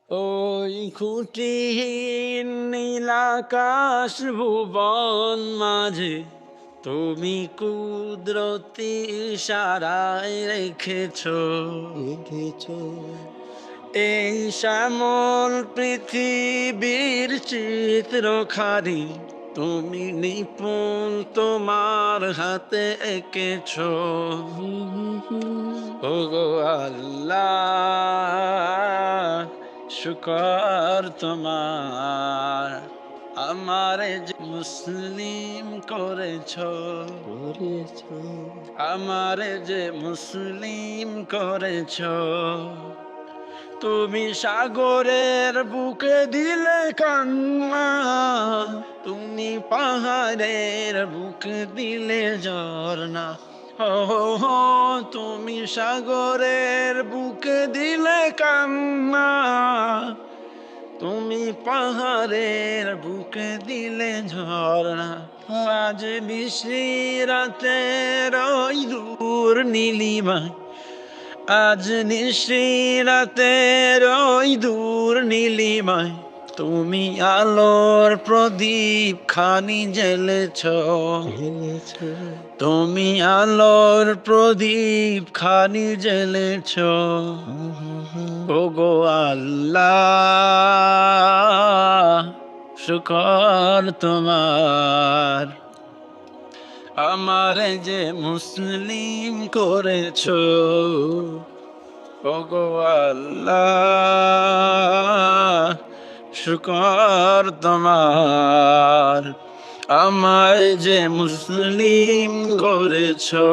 ওই খুঁটিহীন নীলাকাশ ভুবন মাঝে তুমি কুদরতি ইশারায় রেখেছো এই শ্যামল পৃথিবীর চিত্রখানি তুমি নিপুণ তোমার হাতে এঁকেছো। ওগো আল্লাহ, শুকর তোমার, আমারে যে মুসলিম করেছো, আমারে যে মুসলিম করেছো। তুমি সাগরের বুকে দিলে কান্না, তুমি পাহাড়ের বুকে দিলে ঝর্ণা। ও তুমি সাগরের বুকে দিলে কান্না, তুমি পাহাড়ের বুকে দিলে ঝর্ণা। আজ নিশি রাতের ওই দূর নীলিমায়, আজ নিশি রাতের ওই দূর নীলিমায় তুমি আলোর প্রদীপ খানি জ্বেলেছো। তুমি আলোর প্রদীপ খানি জ্বেলেছো। ওগো আল্লাহ, শুকর তোমার, আমারে যে মুসলিম করেছো। ওগো আল্লাহ, শুকর তোমার, আমায় যে মুসলিম করেছো।